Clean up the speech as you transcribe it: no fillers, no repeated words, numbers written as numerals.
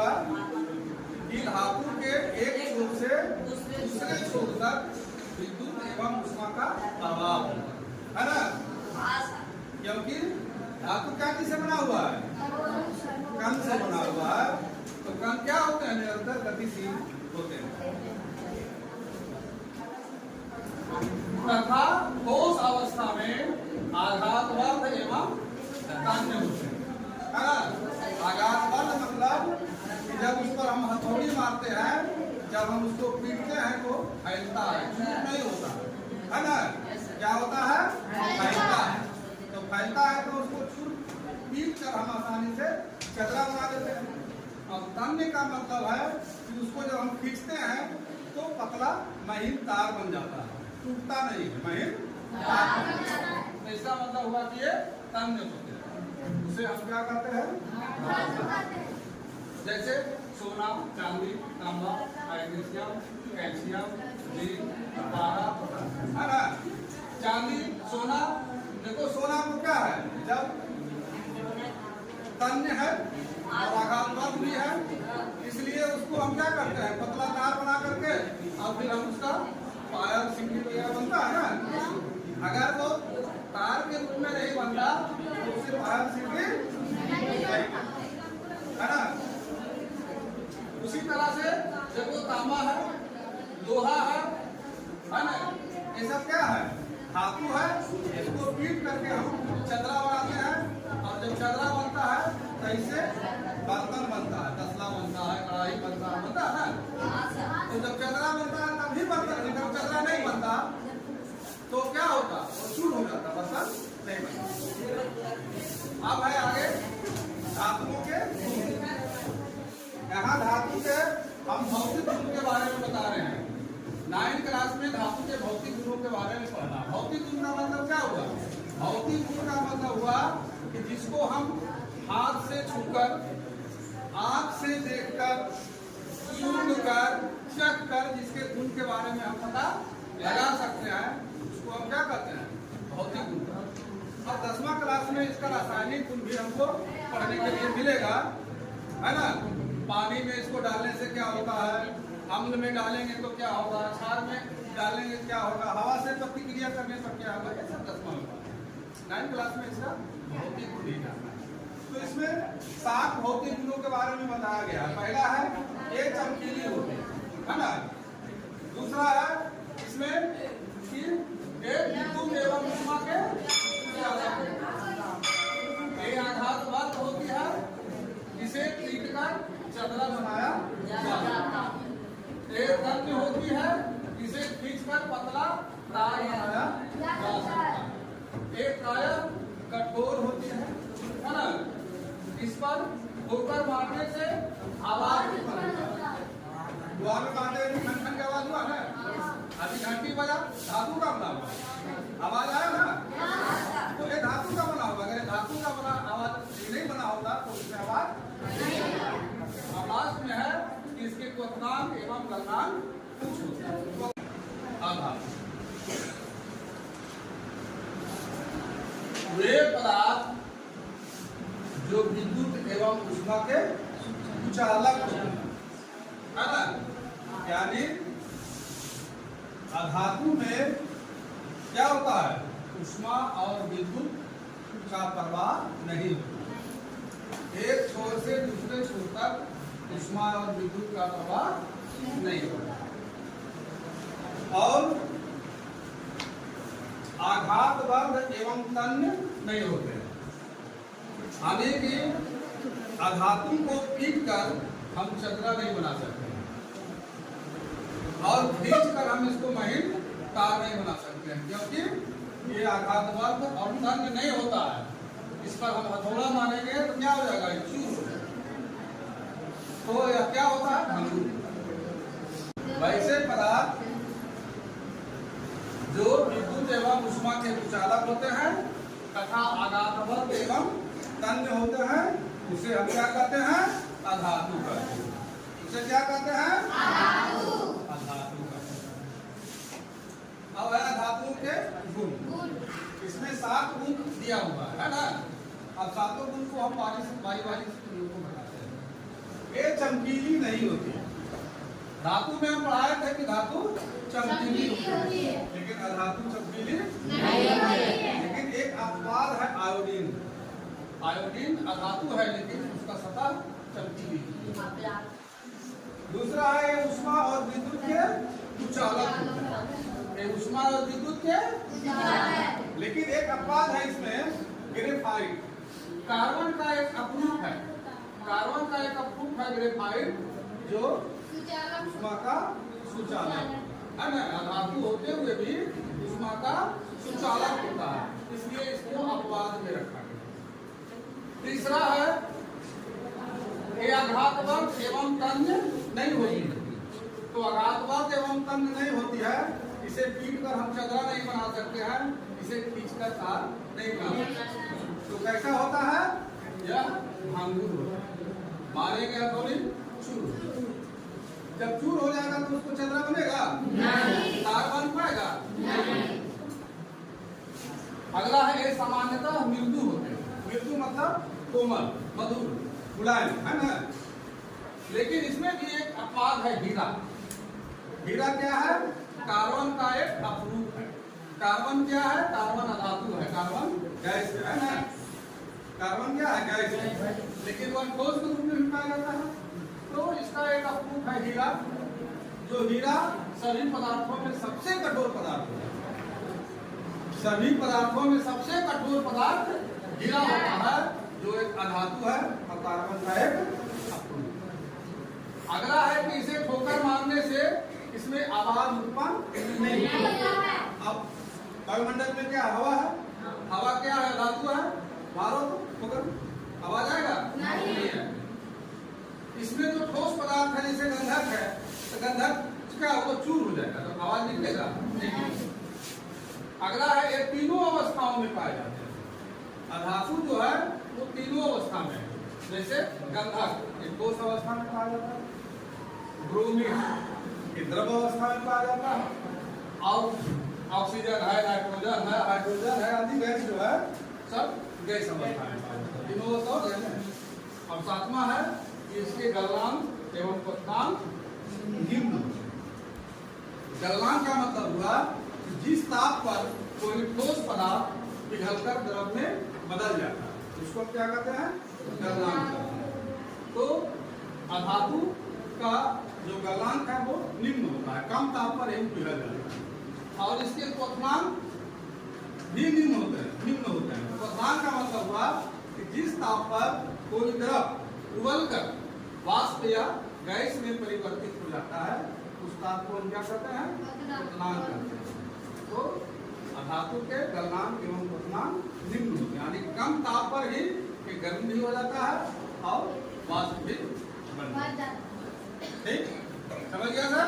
हुआ कि धातु के एक छोर से दूसरे छोर तक विद्युत एवं ऊष्मा का प्रवाह है ना, क्योंकि धातु क्या किससे बना हुआ है, कण से बना हुआ है। तो कण क्या होते हैं, निरंतर गतिशील होते हैं तथा ठोस अवस्था में आघातवर्ध एवं तन्य होते हैं। आघातवर्ध मतलब कि जब उस पर हम हथौड़ी मारते हैं, जब हम उसको पीटते हैं तो फैलता है, नहीं होता है ना। क्या होता है, फैलता है। तो फैलता है तो उसको पीट कर हम आसानी से चदरा बना देते हैं। और तन्य का मतलब है कि उसको जब हम खींचते हैं तो पतला महीन तार बन जाता है, टूटता नहीं है, महीन तार बन जाता है। तो इसका मतलब हुआ कि ये तन्य होते हैं। उसे हम क्या कहते हैं, जैसे सोना, चांदी, तांबा, मैग्नीशियम, कैल्शियम, जिंक, पारा, है ना। चांदी, सोना, देखो सोना को क्या है, जब तन्य है और आघातवर्ध भी है, इसलिए उसको हम क्या करते हैं, पतला तार बना करके और फिर हम उसका पायल सिंगल वगैरह बनता है ना। अगर वो तार के रूप में नहीं बनता तो उसे पायल सिंगल है ना। उसी तरह से जब वो तांबा है, लोहा है ना, ये सब क्या है, धातु है। इसको पीट करके हम चदरा बनाते हैं और जब चदरा बनता है तो इससे बर्तन बनता है, तसला बनता है, कढ़ाई बनता है ना। तो जब चदरा बनता है तभी बर्तन, जब चदरा नहीं बनता तो क्या होता, वो चूर हो जाता, बर्तन नहीं बनता। अब है आगे धातुओं के गुण। यहाँ धातु के हम भौतिक गुण के बारे में बता रहे हैं। 9th क्लास में धातु के भौतिक गुणों के बारे में पढ़ना। भौतिक गुण का मतलब क्या हुआ, भौतिक गुण का मतलब हुआ कि जिसको हम हाथ से छूकर, आंख से देखकर, सूंघकर, चखकर जिसके गुण के बारे में हम पता लगा सकते हैं, उसको हम क्या कहते हैं, भौतिक गुण। और 10वां क्लास में इसका रासायनिक गुण भी हमको पढ़ने के लिए मिलेगा, है ना। पानी में इसको डालने से क्या होता है, अम्ल में डालेंगे तो क्या होगा, क्षार में डालेंगे क्या होगा, हवा से प्रतिक्रिया करने पर क्या होगा, ये सब 10वां में। 9th क्लास में इसका भौतिक गुण ही जानना है। तो इसमें 7 भौतिक गुणों के बारे में बताया गया। पहला है ये चमकीली होती है ना। दूसरा है इसमें कि विद्युत एवं ऊष्मा के आघातवर्ध होती है, इसे पीट कर चदरा बनाया जाता है। एक तन्य होती है, इसे खींचकर पतला तार बनाया जा सकता है। एक कायम कठोर होती है ना, इस पर ठोकर मारने से आवाज निकलता है। दुआ में मारते हैं खन खन की आवाज हुआ है, अभी घंटी बजा, धातु का बना हुआ, आवाज आया ना। तो ये धातु का बना हुआ, अगर धातु का बना आवाज नहीं बना होता तो उसमें आवाज आवाज में है कि इसके क्वथनांक एवं गलनांक कुछ होता है। आधार वे पदार्थ जो विद्युत एवं ऊष्मा के चालक होते हैं, है ना। यानी धातु में क्या होता है, ऊष्मा और विद्युत का प्रवाह नहीं होता। एक छोर से दूसरे छोर तक ऊष्मा और विद्युत का प्रवाह नहीं होता और आघातवर्ध एवं तन्य नहीं होते। यानी कि धातु को पीट कर हम चदरा नहीं बना सकते और खींच कर हम इसको महीन तार नहीं बना सकते हैं, क्योंकि ये आघातवर्ध और तन्य नहीं होता है। इस पर हम हथौड़ा मारेंगे तो क्या हो जाएगा, चूर हो जाएगा। तो यह क्या होता है, भंगुर। वैसे पदार्थ जो विद्युत एवं ऊष्मा के कुचालक होते हैं तथा आघातवर्ध एवं तन्य होते हैं, उसे हम क्या कहते हैं, अधातु कहते हैं। उसे क्या कहते हैं, अधातु कहते हैं। अब है धातु के गुण। इसमें 7 गुण दिया हुआ है ना। अब 7 गुण को हम बारी बारी से को बताते हैं। ये चमकीली नहीं होती है। धातु में हम पढ़ाए थे कि धातु चमकीली होती है, लेकिन अधातु चमकीली नहीं होती है। लेकिन एक अपवाद है आयोडीन। आयोडीन अधातु है लेकिन उसका सतह चमकीली है। दूसरा है ऊष्मा और विद्युत के कुचालक। ये ऊष्मा और विद्युत के, लेकिन एक अपवाद है इसमें, ग्रेफाइट। कार्बन का एक अपरूप है, कार्बन का एक अपरूप है ग्रेफाइट, जो ऊष्मा का सुचालक है ना। अधातु होते हुए भी ऊष्मा का सुचालक होता है, इसलिए इसको अपवाद में रखा गया। तीसरा है ये आघातवर्त एवं तन्य नहीं होती। तो आघातवर्त एवं तन्य नहीं होती है, इसे पीट कर हम चदरा नहीं बना सकते हैं, इसे खींचकर तार नहीं बना सकते। तो कैसा होता है, यह भांगुर होता है। मारेंगे हथौड़ी चूर, जब चूर हो जाएगा तो उसको चदरा बनेगा नहीं, तार बन पाएगा नहीं। अगला है ये सामान्यतः मृदु होते हैं। मृदु मतलब कोमल, मधुर, मुलायम, है ना। लेकिन इसमें भी एक अपवाद है, हीरा। हीरा क्या है, कार्बन का एक अपरूप है। कार्बन क्या है, कार्बन अधातु है, कार्बन गैस है ना। कार्बन क्या है, गैस है, लेकिन वह ठोस के रूप में पाया जाता है। तो इसका एक अपरूप है हीरा, जो हीरा सभी पदार्थों में सबसे कठोर पदार्थ है। सभी पदार्थों में सबसे कठोर पदार्थ हीरा होता है, जो एक अधातु है और कार्बन का एक अपरूप। अगला है कि इसे ठोकर मारने से इसमें आवाज उत्पन्न नहीं होती। अब वायुमंडल में क्या हवा है, हवा क्या है, धातु है, मारो तो ठोकर आवाज आएगा नहीं है। इसमें जो ठोस पदार्थ है जैसे गंधक है, तो गंधक क्या वो चूर हो जाएगा, तो आवाज निकलेगा नहीं। अगला है ये तीनों अवस्थाओं में पाए जाते हैं। अधातु जो है वो तीनों अवस्था में है, जैसे गंधक एक ठोस अवस्था में पाया जाता है, ब्रोमीन द्रव अवस्था में पाया जाता है, और ऑक्सीजन है, नाइट्रोजन है, हाइड्रोजन है आदि गैस जो है सब गैस अवस्था में पाया जाता है। तीनों अवस्था है। और सातवां है कि इसके गलनांक एवं क्वथनांक निम्न। गलनांक का मतलब हुआ कि जिस ताप पर कोई ठोस पदार्थ पिघलकर द्रव में बदल जाता है, उसको क्या कहते हैं, गलनांक। तो अधातु का जो गलनांक है वो निम्न होता है, कम ताप पर यही पिघल जाता है। और इसके क्वथनांक भी निम्न होते हैं। क्वथनांक का मतलब हुआ कि जिस ताप पर कोई द्रव उबलकर वाष्प या गैस में परिवर्तित हो जाता है, उस ताप को हम क्या कहते हैं, क्वथनांक कहते हैं। तो अधातु के गलनांक एवं क्वथनांक निम्न होते हैं, यानी कम ताप पर ही गर्म भी हो जाता है और वाष्प भी बन जाता है। ठीक, समझ गया सर।